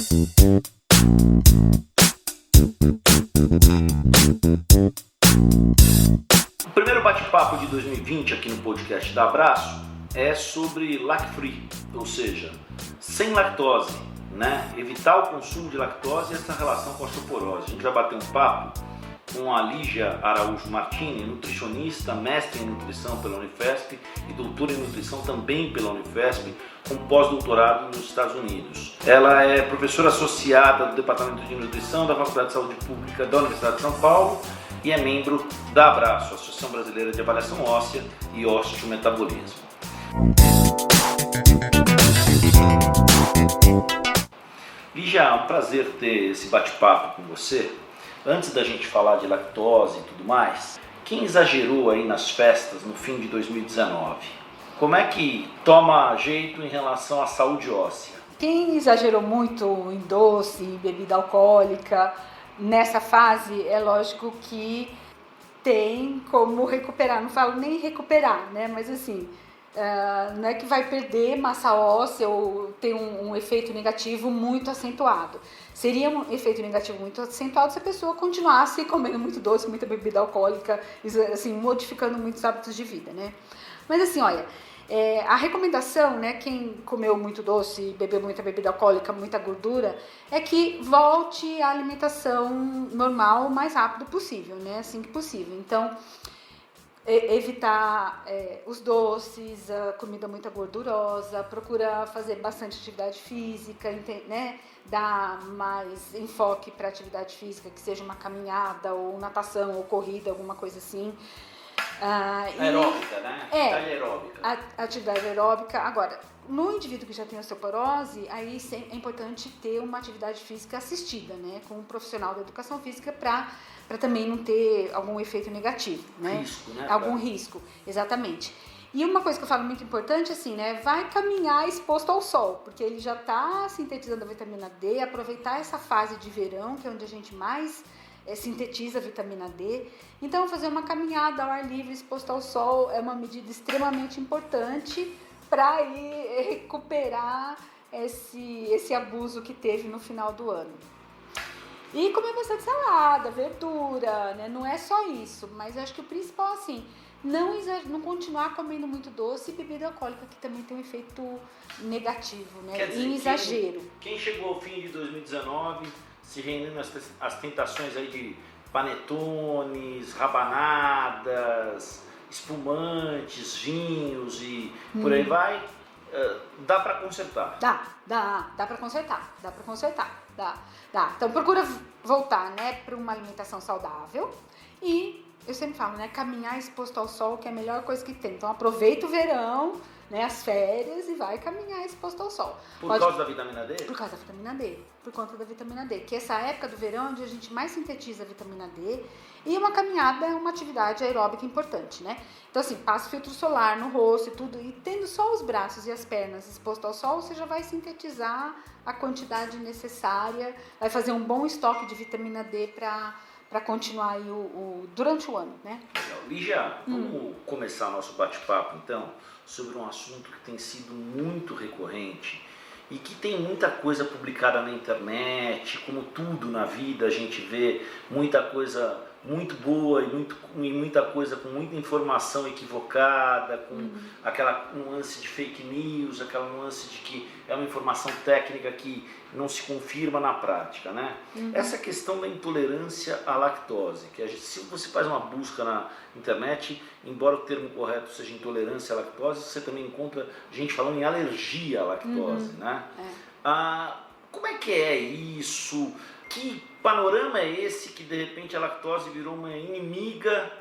O primeiro bate-papo de 2020 aqui no podcast da Abraço é sobre lac-free, ou seja, sem lactose, né? Evitar o consumo de lactose e essa relação com a osteoporose. A gente vai bater um papo com a Lígia Araújo Martini, nutricionista, mestre em nutrição pela Unifesp e doutora em nutrição também pela Unifesp, com pós-doutorado nos Estados Unidos. Ela é professora associada do Departamento de Nutrição da Faculdade de Saúde Pública da Universidade de São Paulo e é membro da Abraço, Associação Brasileira de Avaliação Óssea e Osteometabolismo. Lígia, é um prazer ter esse bate-papo com você. Antes da gente falar de lactose e tudo mais, quem exagerou aí nas festas no fim de 2019? Como é que toma jeito em relação à saúde óssea? Quem exagerou muito em doce, em bebida alcoólica, nessa fase, é lógico que tem como recuperar. Não falo nem recuperar, né? Mas assim, não é que vai perder massa óssea ou ter um efeito negativo muito acentuado. Seria um efeito negativo muito acentuado se a pessoa continuasse comendo muito doce, muita bebida alcoólica, assim, modificando muitos hábitos de vida, né? Mas assim, olha, a recomendação, né, quem comeu muito doce, bebeu muita bebida alcoólica, muita gordura, é que volte à alimentação normal o mais rápido possível, né, assim que possível. Então, evitar os doces, a comida muito gordurosa, procura fazer bastante atividade física, né? Dar mais enfoque para atividade física, que seja uma caminhada, ou natação, ou corrida, alguma coisa assim. Aeróbica, né? Atividade aeróbica. Atividade aeróbica. Agora, no indivíduo que já tem osteoporose, aí é importante ter uma atividade física assistida, né? Com um profissional da educação física para também não ter algum efeito negativo, né? Risco, né? Algum risco, exatamente. E uma coisa que eu falo muito importante, assim, né? Vai caminhar exposto ao sol, porque ele já está sintetizando a vitamina D, aproveitar essa fase de verão, que é onde a gente mais sintetiza a vitamina D. Então, fazer uma caminhada ao ar livre, exposto ao sol, é uma medida extremamente importante para ir recuperar esse abuso que teve no final do ano. E comer bastante salada, verdura, né? Não é só isso, mas eu acho que o principal, assim, não continuar comendo muito doce e bebida alcoólica, que também tem um efeito negativo, né? Quer dizer, em exagero. Quem chegou ao fim de 2019, se rendendo às tentações aí de panetones, rabanadas, espumantes, vinhos e por aí vai, dá para consertar? Dá para consertar, dá. Então procura voltar, né, para uma alimentação saudável e eu sempre falo, né, caminhar exposto ao sol, que é a melhor coisa que tem. Então aproveita o verão, né, as férias e vai caminhar exposto ao sol. Por causa da vitamina D? Por causa da vitamina D, por conta da vitamina D, que essa época do verão é onde a gente mais sintetiza a vitamina D e uma caminhada é uma atividade aeróbica importante, né? Então assim, passa filtro solar no rosto e tudo, e tendo só os braços e as pernas expostos ao sol, você já vai sintetizar a quantidade necessária, vai fazer um bom estoque de vitamina D para continuar aí durante o ano, né? Lígia, vamos começar nosso bate-papo então sobre um assunto que tem sido muito recorrente e que tem muita coisa publicada na internet, como tudo na vida a gente vê muita coisa muito boa e muita coisa com muita informação equivocada, com aquela nuance de fake news, aquela nuance de que é uma informação técnica que não se confirma na prática, né? Essa questão da intolerância à lactose, que se você faz uma busca na internet, embora o termo correto seja intolerância à lactose, você também encontra gente falando em alergia à lactose, né? Como é que é isso? Que panorama é esse que de repente a lactose virou uma inimiga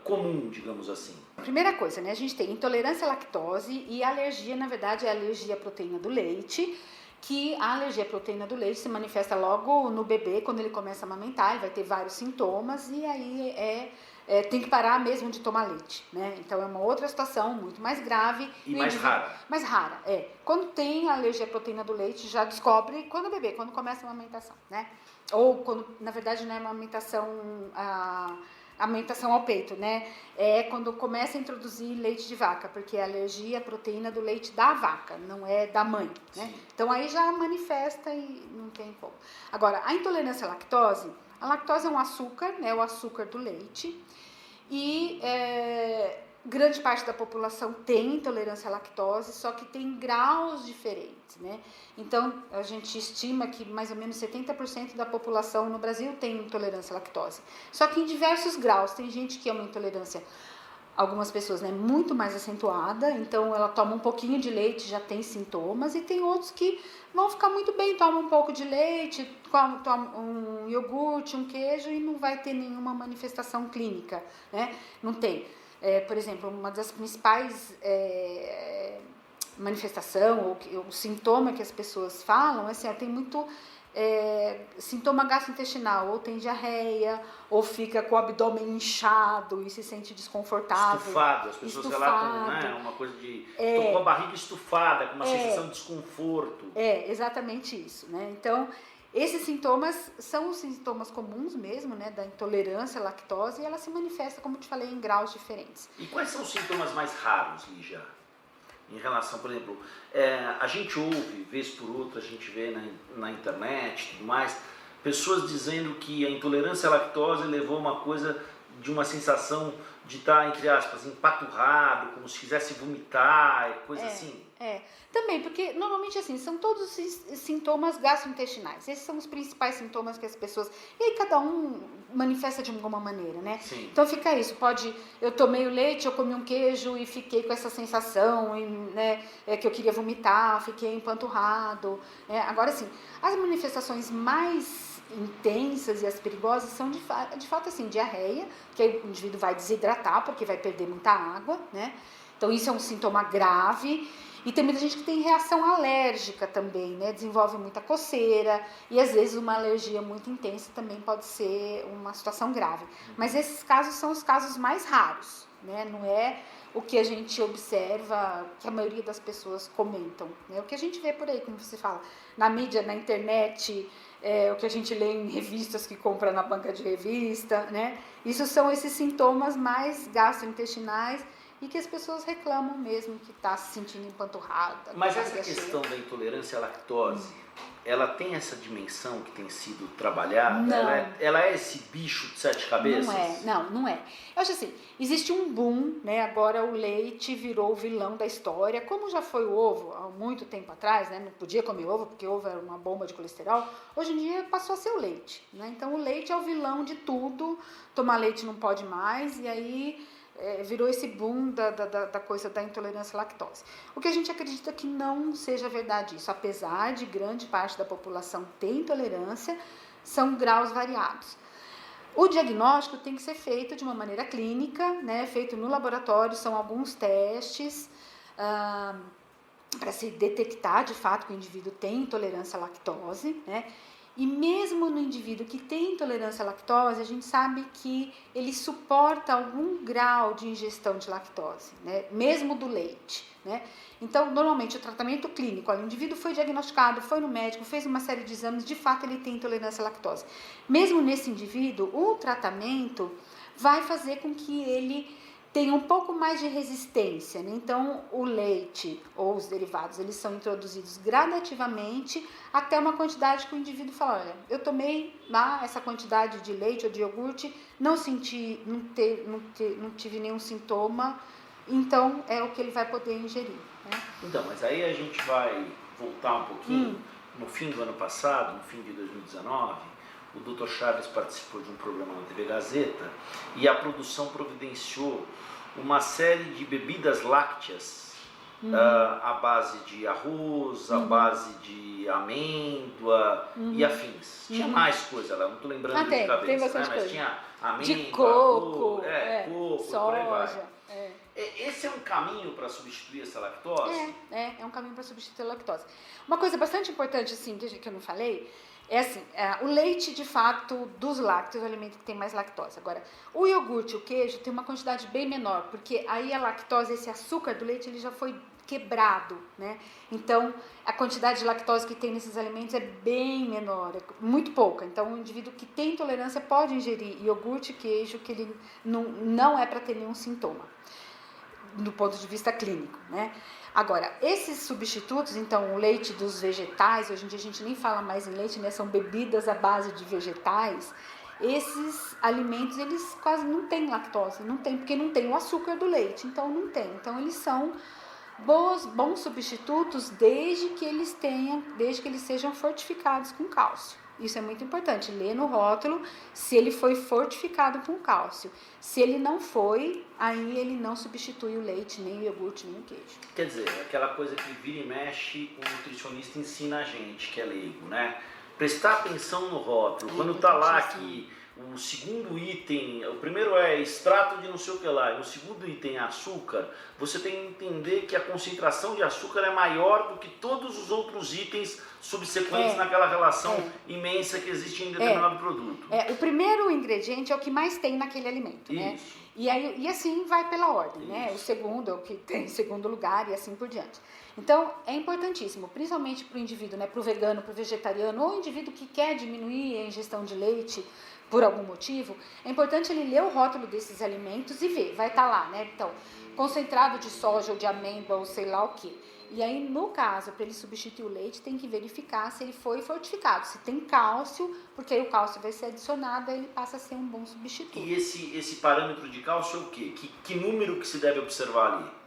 comum, digamos assim? Primeira coisa, né? A gente tem intolerância à lactose e alergia, na verdade, é alergia à proteína do leite, que a alergia à proteína do leite se manifesta logo no bebê, quando ele começa a amamentar, ele vai ter vários sintomas e aí tem que parar mesmo de tomar leite, né? Então é uma outra situação muito mais grave. E mais rara. Mais rara, Quando tem alergia à proteína do leite, já descobre quando o bebê, quando começa a amamentação, né? Ou quando, na verdade, não é uma amamentação amamentação ao peito, né? É quando começa a introduzir leite de vaca, porque é alergia à proteína do leite da vaca, não é da mãe, né? Então aí já manifesta e não tem como. Agora, a intolerância à lactose, a lactose é um açúcar, né? O açúcar do leite. E grande parte da população tem intolerância à lactose, só que tem graus diferentes, né? Então, a gente estima que mais ou menos 70% da população no Brasil tem intolerância à lactose. Só que em diversos graus. Tem gente que é uma intolerância, algumas pessoas, né, muito mais acentuada, então ela toma um pouquinho de leite, já tem sintomas, e tem outros que vão ficar muito bem, toma um pouco de leite, toma um iogurte, um queijo e não vai ter nenhuma manifestação clínica, né? Não tem. Por exemplo, uma das principais manifestação ou o sintoma que as pessoas falam, assim, tem muito sintoma gastrointestinal, ou tem diarreia, ou fica com o abdômen inchado e se sente desconfortável. Estufado, as pessoas relatam, né? Uma coisa de... Tô com a barriga estufada, com uma sensação de desconforto. Exatamente isso, né? Então, esses sintomas são os sintomas comuns mesmo, né, da intolerância à lactose, e ela se manifesta, como eu te falei, em graus diferentes. E quais são os sintomas mais raros, Lígia? Em relação, por exemplo, a gente ouve, vez por outra, a gente vê na internet e tudo mais, pessoas dizendo que a intolerância à lactose levou a uma coisa de uma sensação de estar, entre aspas, empaturrado, como se quisesse vomitar, coisa assim. Também, porque normalmente assim, são todos sintomas gastrointestinais. Esses são os principais sintomas que as pessoas... E aí cada um manifesta de alguma maneira, né? Sim. Então fica isso, eu tomei o leite, eu comi um queijo e fiquei com essa sensação, né, que eu queria vomitar, fiquei empanturrado. Agora sim, as manifestações mais intensas e as perigosas são de fato assim, diarreia, que o indivíduo vai desidratar porque vai perder muita água, né? Então isso é um sintoma grave. E tem muita gente que tem reação alérgica também, né? Desenvolve muita coceira e às vezes uma alergia muito intensa também pode ser uma situação grave. Mas esses casos são os casos mais raros, né? Não é o que a gente observa, que a maioria das pessoas comentam, né? O que a gente vê por aí, como você fala, na mídia, na internet, o que a gente lê em revistas que compra na banca de revista, né? Isso são esses sintomas mais gastrointestinais e que as pessoas reclamam mesmo que está se sentindo empanturrada. Mas essa questão da intolerância à lactose, ela tem essa dimensão que tem sido trabalhada? Não. Ela é esse bicho de 7 cabeças? Não é. Eu acho assim, existe um boom, né? Agora o leite virou o vilão da história, como já foi o ovo há muito tempo atrás, né? Não podia comer ovo porque ovo era uma bomba de colesterol. Hoje em dia passou a ser o leite, né? Então o leite é o vilão de tudo, tomar leite não pode mais, e aí... virou esse boom da coisa da intolerância à lactose. O que a gente acredita que não seja verdade isso, apesar de grande parte da população ter intolerância, são graus variados. O diagnóstico tem que ser feito de uma maneira clínica, né, feito no laboratório, são alguns testes para se detectar de fato que o indivíduo tem intolerância à lactose, né? E mesmo no indivíduo que tem intolerância à lactose, a gente sabe que ele suporta algum grau de ingestão de lactose, né? Mesmo do leite, né? Então, normalmente, o tratamento clínico, o indivíduo foi diagnosticado, foi no médico, fez uma série de exames, de fato ele tem intolerância à lactose. Mesmo nesse indivíduo, o tratamento vai fazer com que ele tenha um pouco mais de resistência, né? Então o leite ou os derivados, eles são introduzidos gradativamente até uma quantidade que o indivíduo fala, olha, eu tomei lá essa quantidade de leite ou de iogurte, não senti, não tive nenhum sintoma, então é o que ele vai poder ingerir, né? Então, mas aí a gente vai voltar um pouquinho, no fim do ano passado, no fim de 2019, o Dr. Chaves participou de um programa na TV Gazeta e a produção providenciou uma série de bebidas lácteas à base de arroz, à base de amêndoa e afins. Tinha mais coisa lá, não estou lembrando de cabeça, tem bastante né? Mas tinha amêndoa, de coco, coco, soja. Esse é um caminho para substituir essa lactose? É um caminho para substituir a lactose. Uma coisa bastante importante, assim, que eu não falei, é assim, o leite, de fato, dos lácteos é o alimento que tem mais lactose. Agora, o iogurte e o queijo tem uma quantidade bem menor, porque aí a lactose, esse açúcar do leite, ele já foi quebrado, né? Então, a quantidade de lactose que tem nesses alimentos é bem menor, é muito pouca. Então, o indivíduo que tem intolerância pode ingerir iogurte e queijo, que ele não é para ter nenhum sintoma, do ponto de vista clínico, né? Agora, esses substitutos, então, o leite dos vegetais, hoje em dia a gente nem fala mais em leite, né? São bebidas à base de vegetais. Esses alimentos, eles quase não têm lactose, não tem, porque não tem o açúcar do leite, então não tem. Então, eles são bons substitutos desde que eles sejam fortificados com cálcio. Isso é muito importante, ler no rótulo se ele foi fortificado com cálcio. Se ele não foi, aí ele não substitui o leite, nem o iogurte, nem o queijo. Quer dizer, aquela coisa que vira e mexe, o nutricionista ensina a gente, que é leigo, né? Prestar atenção no rótulo. Quando está lá que o segundo item, o primeiro é extrato de não sei o que lá, e o segundo item é açúcar, você tem que entender que a concentração de açúcar é maior do que todos os outros itens subsequentes naquela relação imensa que existe em determinado produto. O primeiro ingrediente é o que mais tem naquele alimento, né? E assim vai pela ordem, né? O segundo é o que tem em segundo lugar e assim por diante. Então, é importantíssimo, principalmente para o indivíduo, né? Para o vegano, para o vegetariano, ou o indivíduo que quer diminuir a ingestão de leite por algum motivo, é importante ele ler o rótulo desses alimentos e ver, vai estar lá, né? Então, concentrado de soja ou de amêndoa ou sei lá o que. E aí, no caso, para ele substituir o leite, tem que verificar se ele foi fortificado, se tem cálcio, porque aí o cálcio vai ser adicionado, aí ele passa a ser um bom substituto. E esse parâmetro de cálcio é o quê? Que número que se deve observar ali?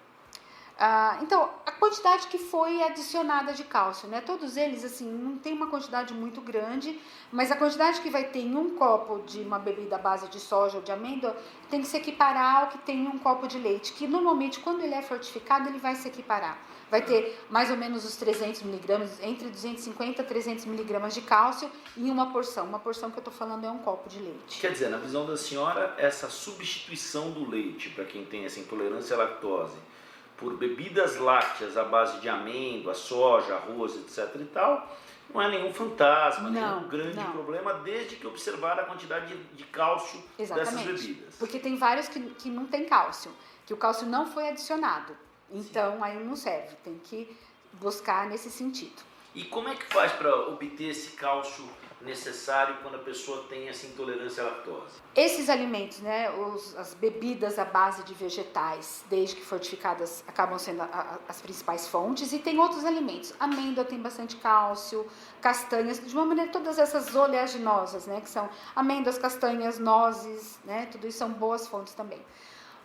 Então, a quantidade que foi adicionada de cálcio, né? Todos eles, assim, não tem uma quantidade muito grande, mas a quantidade que vai ter em um copo de uma bebida à base de soja ou de amêndoa tem que se equiparar ao que tem em um copo de leite, que normalmente, quando ele é fortificado, ele vai se equiparar. Vai ter mais ou menos os 300 miligramas, entre 250 e 300 miligramas de cálcio em uma porção. Uma porção que eu estou falando é um copo de leite. Quer dizer, na visão da senhora, essa substituição do leite, para quem tem essa intolerância à lactose, por bebidas lácteas à base de amêndoa, soja, arroz, etc. e tal, não é nenhum fantasma, nenhum grande problema, desde que observar a quantidade de cálcio dessas bebidas. Porque tem vários que não tem cálcio, que o cálcio não foi adicionado. Então, aí não serve, tem que buscar nesse sentido. E como é que faz para obter esse cálcio necessário quando a pessoa tem essa intolerância à lactose? Esses alimentos, né, as bebidas à base de vegetais, desde que fortificadas, acabam sendo as principais fontes. E tem outros alimentos. Amêndoa tem bastante cálcio, castanhas, de uma maneira, todas essas oleaginosas, né, que são amêndoas, castanhas, nozes, né, tudo isso são boas fontes também.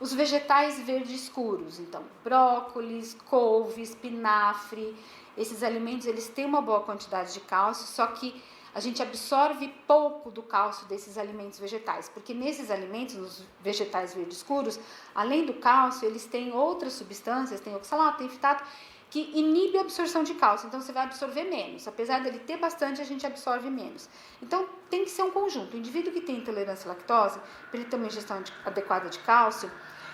Os vegetais verdes escuros, então, brócolis, couve, espinafre, esses alimentos, eles têm uma boa quantidade de cálcio, só que a gente absorve pouco do cálcio desses alimentos vegetais, porque nesses alimentos, nos vegetais verdes escuros, além do cálcio, eles têm outras substâncias, tem oxalato, tem fitato, que inibe a absorção de cálcio, então você vai absorver menos. Apesar dele ter bastante, a gente absorve menos. Então, tem que ser um conjunto. O indivíduo que tem intolerância à lactose, para ele ter uma ingestão adequada de cálcio,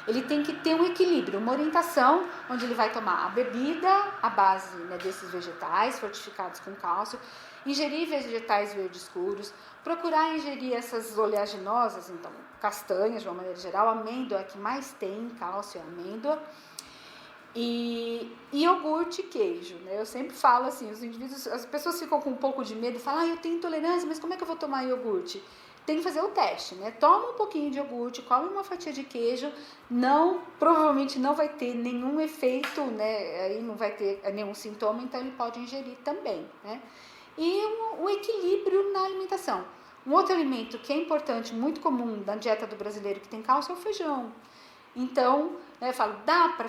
ele tem que ter um equilíbrio, uma orientação, onde ele vai tomar a bebida à base, né, desses vegetais fortificados com cálcio, ingerir vegetais verdes escuros, procurar ingerir essas oleaginosas, então castanhas de uma maneira geral, amêndoa é que mais tem cálcio, é amêndoa, e iogurte e queijo, né? Eu sempre falo assim, os indivíduos, as pessoas ficam com um pouco de medo e falam, eu tenho intolerância, mas como é que eu vou tomar iogurte? Tem que fazer o teste, né? Toma um pouquinho de iogurte, come uma fatia de queijo, provavelmente não vai ter nenhum efeito, né? Aí não vai ter nenhum sintoma, então ele pode ingerir também, né? E um equilíbrio na alimentação. Um outro alimento que é importante, muito comum na dieta do brasileiro que tem cálcio é o feijão. Então, né, eu falo, dá para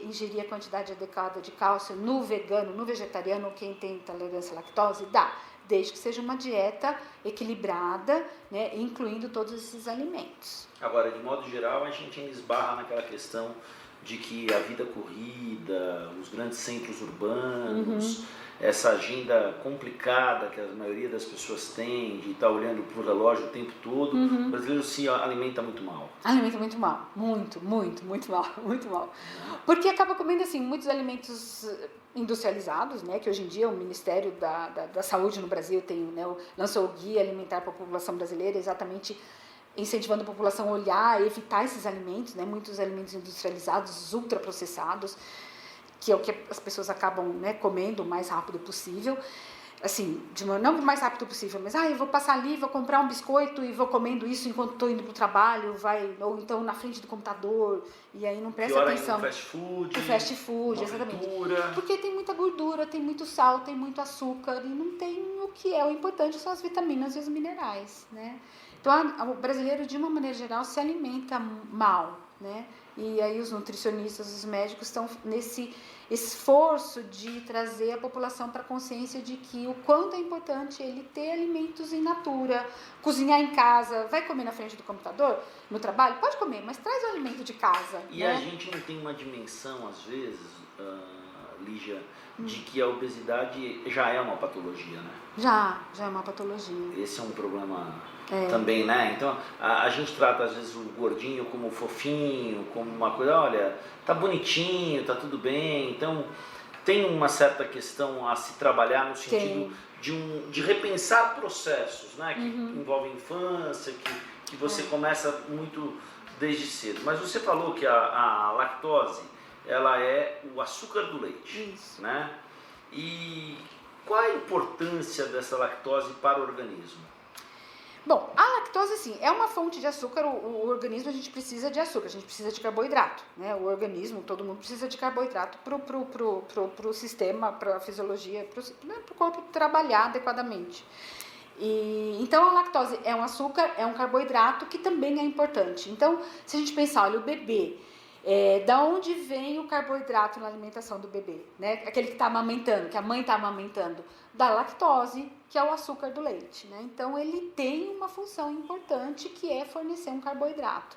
ingerir a quantidade adequada de cálcio no vegano, no vegetariano, ou quem tem intolerância à lactose? Dá, desde que seja uma dieta equilibrada, né, incluindo todos esses alimentos. Agora, de modo geral, a gente ainda esbarra naquela questão de que a vida corrida, os grandes centros urbanos, essa agenda complicada que a maioria das pessoas tem, de estar olhando para o relógio o tempo todo, o brasileiro se alimenta muito mal. Alimenta muito mal, muito mal. Porque acaba comendo assim, muitos alimentos industrializados, né, que hoje em dia o Ministério da Saúde no Brasil lançou o Guia Alimentar para a População Brasileira, exatamente incentivando a população a olhar, evitar esses alimentos, né, muitos alimentos industrializados, ultraprocessados. que é o que as pessoas acabam, né, comendo o mais rápido possível. Assim, não o mais rápido possível, mas eu vou passar ali, vou comprar um biscoito e vou comendo isso enquanto estou indo para o trabalho, ou então na frente do computador, e aí não presta atenção. O fast food. O fast food, exatamente. Porque tem muita gordura, tem muito sal, tem muito açúcar, e não tem o que é o importante, são as vitaminas e os minerais, né? Então, o brasileiro, de uma maneira geral, se alimenta mal, né? E aí os nutricionistas, os médicos estão nesse esforço de trazer a população para a consciência de que o quanto é importante ele ter alimentos in natura, cozinhar em casa. Vai comer na frente do computador, no trabalho? Pode comer, mas traz o alimento de casa. E né? A gente não tem uma dimensão, às vezes, Lígia, de que a obesidade já é uma patologia, né? Já é uma patologia. Esse é um problema também, né? Então, a gente trata, às vezes, o gordinho como fofinho, como uma coisa, olha, tá bonitinho, tá tudo bem. Então, tem uma certa questão a se trabalhar no sentido de repensar processos, né? Que envolvem infância, que você começa muito desde cedo. Mas você falou que a lactose, ela é o açúcar do leite. Isso. Né? E qual a importância dessa lactose para o organismo? Bom, a lactose, assim, é uma fonte de açúcar. O organismo, a gente precisa de açúcar, a gente precisa de carboidrato, né? O organismo, todo mundo precisa de carboidrato pro sistema, para a fisiologia, pro corpo trabalhar adequadamente. Então, a lactose é um açúcar, é um carboidrato que também é importante. Então, se a gente pensar, olha, o bebê, da onde vem o carboidrato na alimentação do bebê, né? Aquele que está amamentando, que a mãe está amamentando, da lactose, que é o açúcar do leite, né? Então ele tem uma função importante, que é fornecer um carboidrato.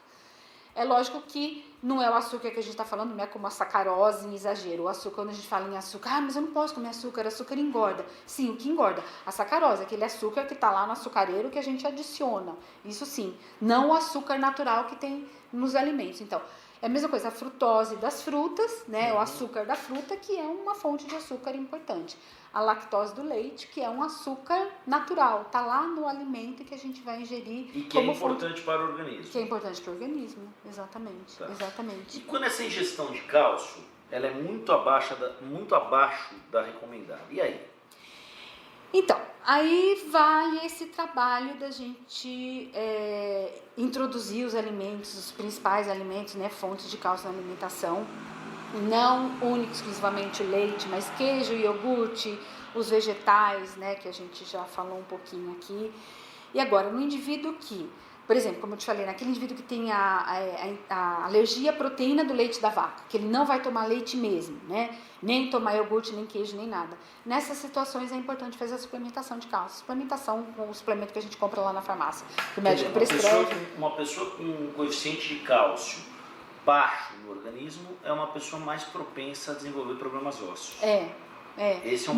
É lógico que não é o açúcar que a gente está falando, não é como a sacarose em exagero. O açúcar, quando a gente fala em açúcar, mas eu não posso comer açúcar engorda. Sim, o que engorda? A sacarose, aquele açúcar que está lá no açucareiro que a gente adiciona. Isso sim, não o açúcar natural que tem nos alimentos. Então, é a mesma coisa, a frutose das frutas, né? O açúcar da fruta, que é uma fonte de açúcar importante. A lactose do leite, que é um açúcar natural, está lá no alimento que a gente vai ingerir. E que é importante para o organismo. Que é importante para o organismo, exatamente. Tá. Exatamente. E quando essa ingestão de cálcio, ela é muito abaixo da recomendada, e aí? Então, aí vai esse trabalho da gente introduzir os alimentos, os principais alimentos, né, fontes de cálcio na alimentação, não único exclusivamente o leite, mas queijo, iogurte, os vegetais, né, que a gente já falou um pouquinho aqui. E agora, no indivíduo que, por exemplo, como eu te falei, naquele indivíduo que tem a alergia à proteína do leite da vaca, que ele não vai tomar leite mesmo, né? Nem tomar iogurte, nem queijo, nem nada. Nessas situações é importante fazer a suplementação de cálcio. Suplementação com o suplemento que a gente compra lá na farmácia, que o médico prescreve. Uma pessoa com um coeficiente de cálcio baixo no organismo é uma pessoa mais propensa a desenvolver problemas ósseos. Esse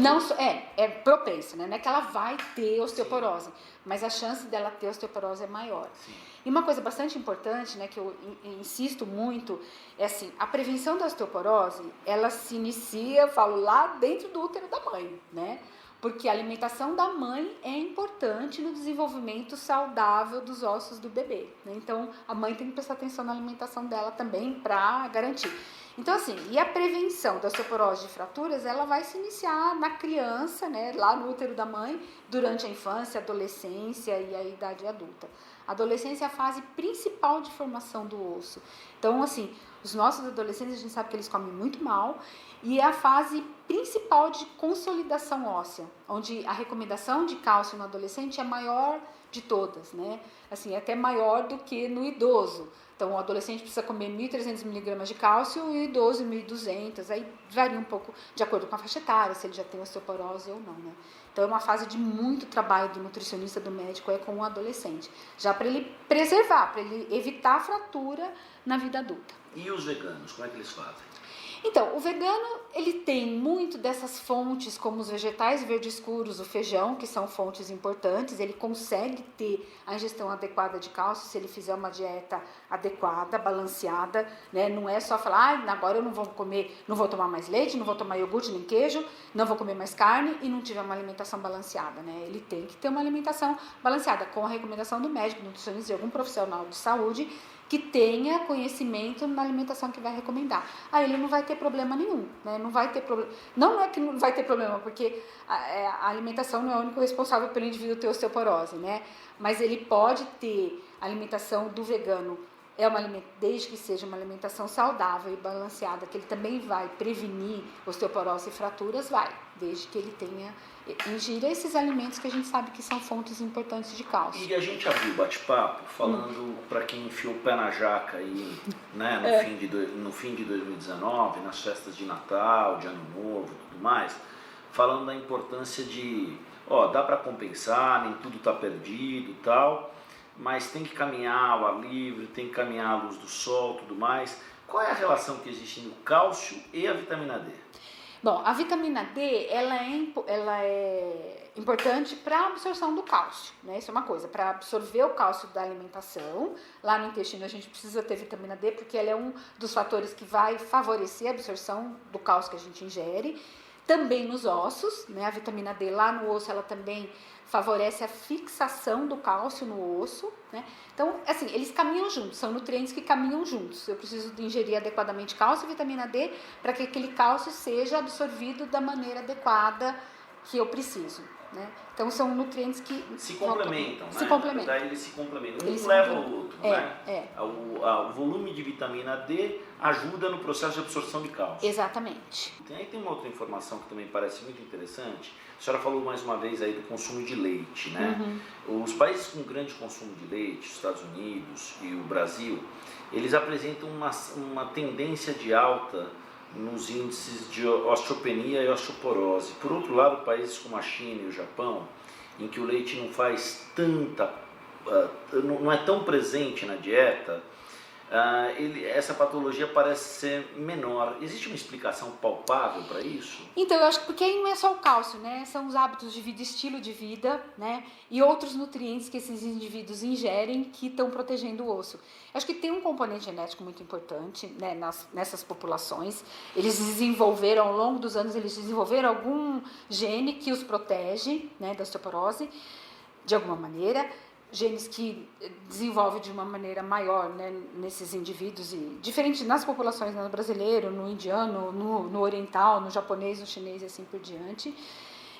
é propensa, né? Não é que ela vai ter osteoporose, mas a chance dela ter osteoporose é maior. Sim. E uma coisa bastante importante, né, que eu insisto muito, é assim, a prevenção da osteoporose, ela se inicia, falo, lá dentro do útero da mãe, né? Porque a alimentação da mãe é importante no desenvolvimento saudável dos ossos do bebê, né? Então, a mãe tem que prestar atenção na alimentação dela também para garantir. Então, assim, e a prevenção da osteoporose de fraturas, ela vai se iniciar na criança, né, lá no útero da mãe, durante a infância, adolescência e a idade adulta. A adolescência é a fase principal de formação do osso. Então, assim, os nossos adolescentes, a gente sabe que eles comem muito mal, e é a fase principal de consolidação óssea, onde a recomendação de cálcio no adolescente é a maior de todas, né? Assim, é até maior do que no idoso. Então, o adolescente precisa comer 1.300 mg de cálcio e o idoso 1.200. Aí varia um pouco de acordo com a faixa etária, se ele já tem osteoporose ou não, né? Então, é uma fase de muito trabalho do nutricionista, do médico, com o adolescente. Já para ele preservar, para ele evitar a fratura na vida adulta. E os veganos, como é que eles fazem? Então, o vegano, ele tem muito dessas fontes, como os vegetais verdes escuros, o feijão, que são fontes importantes. Ele consegue ter a ingestão adequada de cálcio se ele fizer uma dieta adequada, balanceada, né? Não é só falar, agora eu não vou comer, não vou tomar mais leite, não vou tomar iogurte nem queijo, não vou comer mais carne e não tiver uma alimentação balanceada, né? Ele tem que ter uma alimentação balanceada, com a recomendação do médico, nutricionista e algum profissional de saúde, que tenha conhecimento na alimentação que vai recomendar. Aí ele não vai ter problema nenhum, né? Não vai ter problema. Não é que não vai ter problema, porque a alimentação não é o único responsável pelo indivíduo ter osteoporose, né? Mas ele pode ter a alimentação do vegano, desde que seja uma alimentação saudável e balanceada, que ele também vai prevenir osteoporose e fraturas, desde que ele ingira esses alimentos que a gente sabe que são fontes importantes de cálcio. E a gente abriu o bate-papo falando para quem enfiou o pé na jaca aí, né, no fim de 2019, nas festas de Natal, de Ano Novo e tudo mais, falando da importância de, dá para compensar, nem tudo está perdido e tal, mas tem que caminhar ao ar livre, tem que caminhar à luz do sol, tudo mais. Qual é a relação que existe no cálcio e a vitamina D? Bom, a vitamina D, ela é importante para a absorção do cálcio, né? Isso é uma coisa, para absorver o cálcio da alimentação. Lá no intestino a gente precisa ter vitamina D, porque ela é um dos fatores que vai favorecer a absorção do cálcio que a gente ingere. Também nos ossos, né? A vitamina D lá no osso, ela também favorece a fixação do cálcio no osso, né? Então, assim, eles caminham juntos, são nutrientes que caminham juntos. Eu preciso ingerir adequadamente cálcio e vitamina D para que aquele cálcio seja absorvido da maneira adequada que eu preciso, né? Então, são nutrientes que se complementam, né? Se complementam. Daí eles se complementam. Um leva ao outro, né? É. O volume de vitamina D ajuda no processo de absorção de cálcio. Exatamente. Aí tem uma outra informação que também parece muito interessante. A senhora falou mais uma vez aí do consumo de leite, né? Os países com grande consumo de leite, os Estados Unidos e o Brasil, eles apresentam uma tendência de alta nos índices de osteopenia e osteoporose. Por outro lado, países como a China e o Japão, em que o leite não faz não é tão presente na dieta, essa patologia parece ser menor. Existe uma explicação palpável para isso? Então, eu acho que porque aí não é só o cálcio, né? São os hábitos de vida, estilo de vida, né? E outros nutrientes que esses indivíduos ingerem que estão protegendo o osso. Eu acho que tem um componente genético muito importante, né, nessas populações. Eles desenvolveram, ao longo dos anos, algum gene que os protege, né, da osteoporose, de alguma maneira. Genes que desenvolvem de uma maneira maior, né, nesses indivíduos, e diferente nas populações, no brasileiro, no indiano, no oriental, no japonês, no chinês e assim por diante.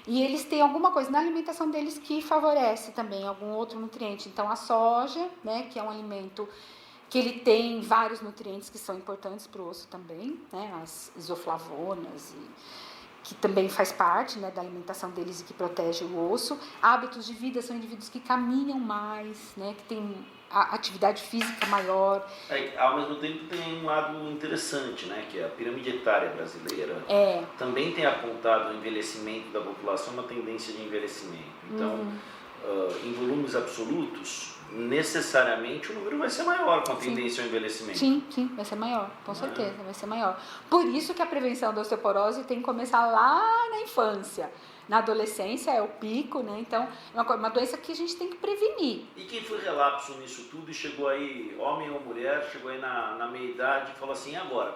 E eles têm alguma coisa na alimentação deles que favorece também algum outro nutriente. Então, a soja, né, que é um alimento que ele tem vários nutrientes que são importantes para o osso também, né, as isoflavonas, que também faz parte, né, da alimentação deles e que protege o osso. Hábitos de vida, são indivíduos que caminham mais, né, que têm a atividade física maior. Ao mesmo tempo tem um lado interessante, né, que é a pirâmide etária brasileira também tem apontado o envelhecimento da população, uma tendência de envelhecimento. Então, em volumes absolutos, necessariamente o número vai ser maior com a tendência ao envelhecimento. Sim, vai ser maior, com certeza, vai ser maior. Por isso que a prevenção da osteoporose tem que começar lá na infância. Na adolescência é o pico, né? Então, é uma doença que a gente tem que prevenir. E quem foi relapso nisso tudo e chegou aí, homem ou mulher, chegou aí na meia-idade e falou assim, e agora?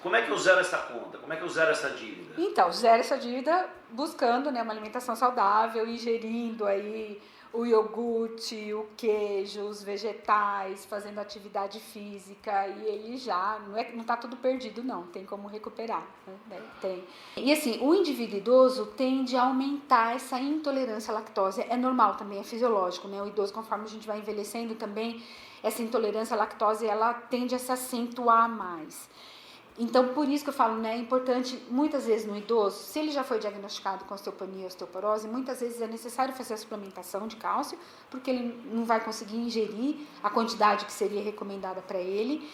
Como é que eu zero essa conta? Como é que eu zero essa dívida? Então, zero essa dívida buscando, né, uma alimentação saudável, ingerindo aí o iogurte, o queijo, os vegetais, fazendo atividade física, e ele já não está tudo perdido, não, tem como recuperar, né? Tem. E assim, o indivíduo idoso tende a aumentar essa intolerância à lactose, é normal também, é fisiológico, né? O idoso, conforme a gente vai envelhecendo também, essa intolerância à lactose, ela tende a se acentuar mais. Então, por isso que eu falo, né, é importante, muitas vezes no idoso, se ele já foi diagnosticado com osteopenia ou osteoporose, muitas vezes é necessário fazer a suplementação de cálcio, porque ele não vai conseguir ingerir a quantidade que seria recomendada para ele.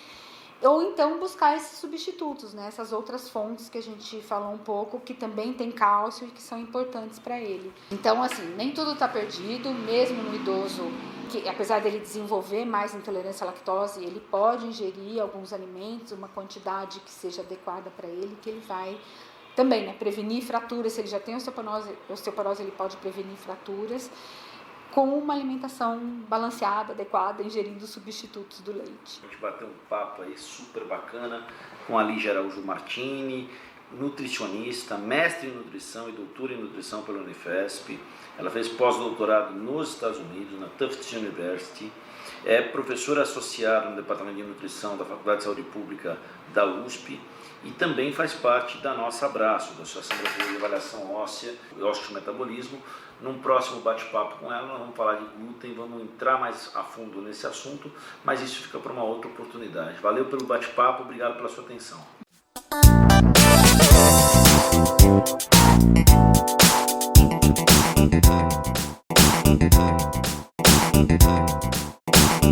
Ou então buscar esses substitutos, né, essas outras fontes que a gente falou um pouco, que também tem cálcio e que são importantes para ele. Então, assim, nem tudo está perdido, mesmo no idoso, que apesar dele desenvolver mais intolerância à lactose, ele pode ingerir alguns alimentos, uma quantidade que seja adequada para ele, que ele vai também, né, prevenir fraturas. Se ele já tem osteoporose, ele pode prevenir fraturas com uma alimentação balanceada, adequada, ingerindo substitutos do leite. A gente bateu um papo aí super bacana com a Lígia Araújo Martini, nutricionista, mestre em nutrição e doutora em nutrição pela Unifesp. Ela fez pós-doutorado nos Estados Unidos, na Tufts University. é professora associada no Departamento de Nutrição da Faculdade de Saúde Pública da USP e também faz parte da nossa Abraço, da Associação Brasileira de Avaliação Óssea e Osteometabolismo. Num próximo bate-papo com ela, nós vamos falar de glúten, vamos entrar mais a fundo nesse assunto, mas isso fica para uma outra oportunidade. Valeu pelo bate-papo, obrigado pela sua atenção.